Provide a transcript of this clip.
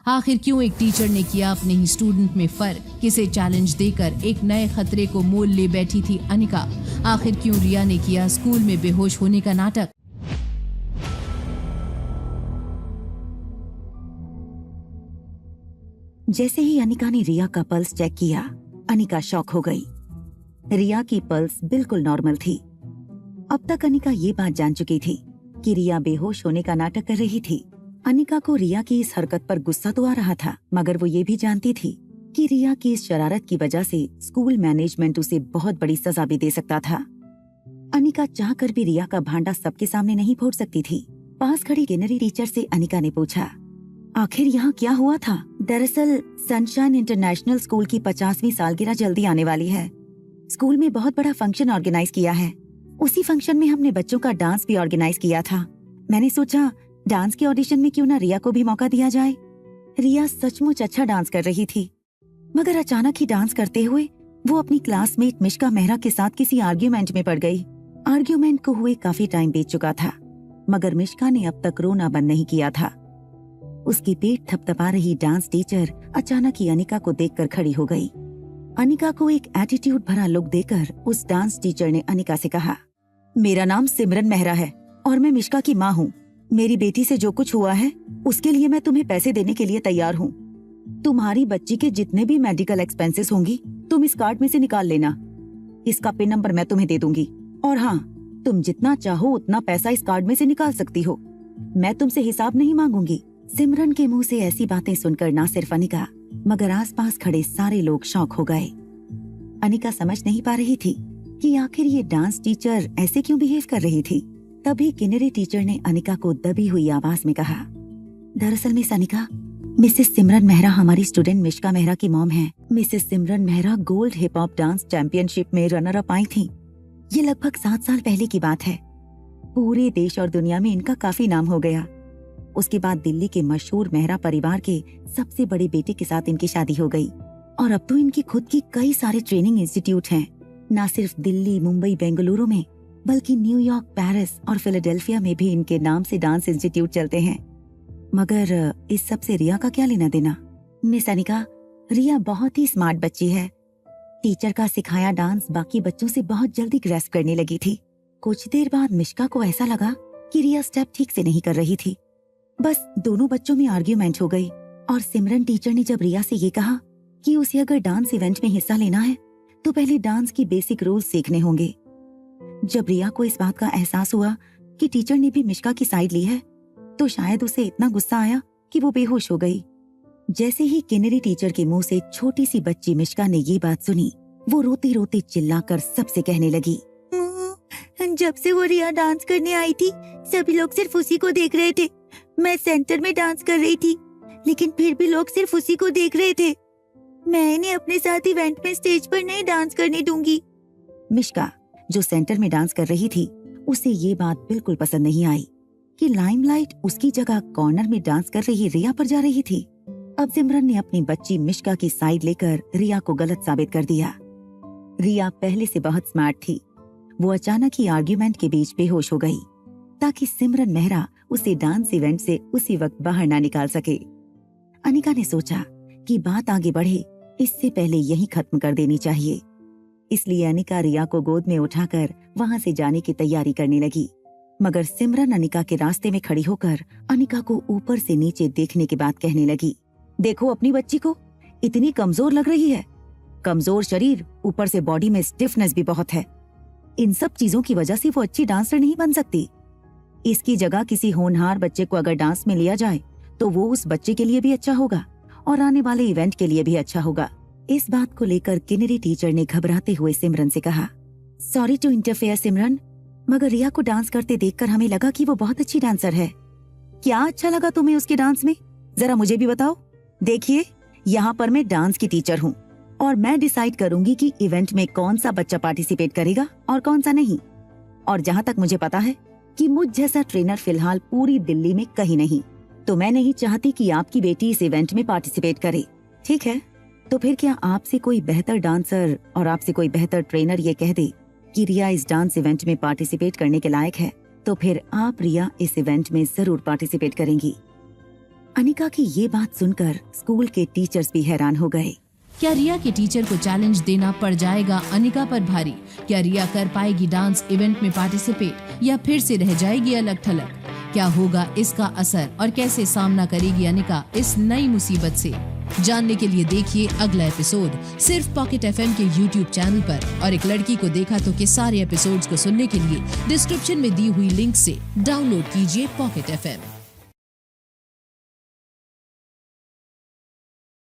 आखिर क्यों एक टीचर ने किया अपने ही स्टूडेंट में फर्क, किसे चैलेंज देकर एक नए खतरे को मोल ले बैठी थी अनिका। आखिर क्यों रिया ने किया स्कूल में बेहोश होने का नाटक। जैसे ही अनिका ने रिया का पल्स चेक किया, अनिका शॉक हो गई। रिया की पल्स बिल्कुल नॉर्मल थी। अब तक अनिका ये बात जान चुकी थी कि रिया बेहोश होने का नाटक कर रही थी। अनिका को रिया की इस हरकत पर गुस्सा तो आ रहा था, मगर वो ये भी जानती थी कि रिया की इस शरारत की वजह से स्कूल मैनेजमेंट उसे बहुत बड़ी सजा भी दे सकता था। अनिका चाहकर भी रिया का भांडा सबके सामने नहीं फोड़ सकती थी। पास खड़ी किन्नरी टीचर से अनिका ने पूछा, आखिर यहाँ क्या हुआ था? दरअसल सनशाइन इंटरनेशनल स्कूल की 50वीं सालगिरह जल्दी आने वाली है। स्कूल में बहुत बड़ा फंक्शन ऑर्गेनाइज किया है। उसी फंक्शन में हमने बच्चों का डांस भी ऑर्गेनाइज किया था। मैंने सोचा डांस के ऑडिशन में क्यों ना रिया को भी मौका दिया जाए। रिया सचमुच अच्छा डांस कर रही थी, मगर अचानक ही डांस करते हुए वो अपनी क्लासमेट मिश्का मेहरा के साथ किसी आर्ग्यूमेंट में पड़ गई। आर्ग्यूमेंट को हुए काफी टाइम बीत चुका था, मगर मिश्का ने अब तक रोना बंद नहीं किया था। उसकी पेट थपथपा रही डांस टीचर अचानक ही अनिका को देखकर खड़ी हो गई। अनिका को एक एटीट्यूड भरा लुक देकर उस डांस टीचर ने अनिका से कहा, मेरा नाम सिमरन मेहरा है और मैं मिश्का की माँ हूँ। मेरी बेटी से जो कुछ हुआ है उसके लिए मैं तुम्हें पैसे देने के लिए तैयार हूँ। तुम्हारी बच्ची के जितने भी मेडिकल एक्सपेंसेस होंगी तुम इस कार्ड में से निकाल लेना। इसका पिन नंबर मैं तुम्हें दे दूंगी और हाँ, तुम जितना चाहो उतना पैसा इस कार्ड में से निकाल सकती हो। मैं तुमसे हिसाब नहीं मांगूंगी। सिमरन के मुंह से ऐसी बातें सुनकर ना सिर्फ अनिका मगर आसपास खड़े सारे लोग शॉक हो गए। अनिका समझ नहीं पा रही थी कि आखिर ये डांस टीचर ऐसे क्यों बिहेव कर रही थी। तभी किन्नरी टीचर ने अनिका को दबी हुई आवाज में कहा, दरअसल मिस अनिका, मिसेस सिमरन मेहरा हमारी स्टूडेंट मिश्का मेहरा की मॉम है। Mrs Simran Mehra gold hip hop dance championship में रनर अप आई थी। ये लगभग 7 साल पहले की बात है। पूरे देश और दुनिया में इनका काफी नाम हो गया। उसके बाद दिल्ली के मशहूर मेहरा परिवार के सबसे बड़े बेटे के साथ इनकी शादी हो गई और अब तो इनकी खुद की कई सारे ट्रेनिंग इंस्टीट्यूट हैं। न सिर्फ दिल्ली, मुंबई, बेंगलुरु में बल्कि न्यूयॉर्क, पेरिस और फिलाडेल्फिया में भी इनके नाम से डांस इंस्टीट्यूट चलते हैं। मगर इस सब से रिया का क्या लेना देना? मिस अनिका, रिया बहुत ही स्मार्ट बच्ची है। टीचर का सिखाया डांस बाकी बच्चों से बहुत जल्दी ग्रैस्प करने लगी थी। कुछ देर बाद मिश्का को ऐसा लगा कि रिया स्टेप ठीक से नहीं कर रही थी। बस दोनों बच्चों में आर्ग्यूमेंट हो गई और सिमरन टीचर ने जब रिया से ये कहा कि उसे अगर डांस इवेंट में हिस्सा लेना है तो पहले डांस की बेसिक रूल्स सीखने होंगे। जब रिया को इस बात का एहसास हुआ कि टीचर ने भी मिश्का की साइड ली है तो शायद उसे इतना गुस्सा आया कि वो बेहोश हो गई। जैसे ही किन्नरी टीचर के मुंह से छोटी सी बच्ची मिश्का ने ये बात सुनी, वो रोते रोते चिल्लाकर सबसे कहने लगी, जब से वो रिया डांस करने आई थी सभी लोग सिर्फ उसी को देख रहे थे। मैं सेंटर में डांस कर रही थी लेकिन फिर भी लोग सिर्फ उसी को देख रहे थे। मैं इन्हें अपने साथ इवेंट में स्टेज पर नहीं डांस करने दूंगी। मिश्का जो सेंटर में डांस कर रही थी, उसे ये बात बिल्कुल पसंद नहीं आई कि लाइमलाइट उसकी जगह कॉर्नर में डांस कर रही रिया पर जा रही थी। अब सिमरन ने अपनी बच्ची मिश्का की साइड लेकर रिया को गलत साबित कर दिया। रिया पहले से बहुत स्मार्ट थी। वो अचानक ही आर्ग्यूमेंट के बीच बेहोश हो गई ताकि सिमरन मेहरा उसे डांस इवेंट से उसी वक्त बाहर ना निकाल सके। अनिका ने सोचा कि बात आगे बढ़े इससे पहले यही खत्म कर देनी चाहिए। इसलिए अनिका रिया को गोद में उठाकर वहां से जाने की तैयारी करने लगी। मगर सिमरन अनिका के रास्ते में खड़ी होकर अनिका को ऊपर से नीचे देखने के बाद कहने लगी, देखो अपनी बच्ची को, इतनी कमजोर लग रही है। कमजोर शरीर, ऊपर से बॉडी में स्टिफनेस भी बहुत है। इन सब चीजों की वजह से वो अच्छी डांसर नहीं बन सकती। इसकी जगह किसी होनहार बच्चे को अगर डांस में लिया जाए तो वो उस बच्चे के लिए भी अच्छा होगा और आने वाले इवेंट के लिए भी अच्छा होगा। इस बात को लेकर किन्नरी टीचर ने घबराते हुए सिमरन से कहा, सॉरी टू इंटरफेयर सिमरन, मगर रिया को डांस करते देखकर हमें लगा कि वो बहुत अच्छी डांसर है। क्या अच्छा लगा तुम्हें उसके डांस में? जरा मुझे भी बताओ। देखिए, यहाँ पर मैं डांस की टीचर हूँ और मैं डिसाइड करूंगी कि इवेंट में कौन सा बच्चा पार्टिसिपेट करेगा और कौन सा नहीं। और जहाँ तक मुझे पता है कि मुझ जैसा ट्रेनर फिलहाल पूरी दिल्ली में कहीं नहीं, तो मैं नहीं चाहती कि आपकी बेटी इस इवेंट में पार्टिसिपेट करे। ठीक है, तो फिर क्या आपसे कोई बेहतर डांसर और आपसे कोई बेहतर ट्रेनर ये कह दे कि रिया इस डांस इवेंट में पार्टिसिपेट करने के लायक है, तो फिर आप रिया इस इवेंट में जरूर पार्टिसिपेट करेंगी। अनिका की ये बात सुनकर स्कूल के टीचर्स भी हैरान हो गए। क्या रिया के टीचर को चैलेंज देना पड़ जाएगा अनिका पर भारी? क्या रिया कर पाएगी डांस इवेंट में पार्टिसिपेट या फिर से रह जाएगी अलग थलग? क्या होगा इसका असर और कैसे सामना करेगी अनिका इस नई मुसीबत से? जानने के लिए देखिए अगला एपिसोड सिर्फ पॉकेट FM के YouTube चैनल पर। और एक लड़की को देखा तो के सारे एपिसोड्स को सुनने के लिए डिस्क्रिप्शन में दी हुई लिंक से डाउनलोड कीजिए पॉकेट FM।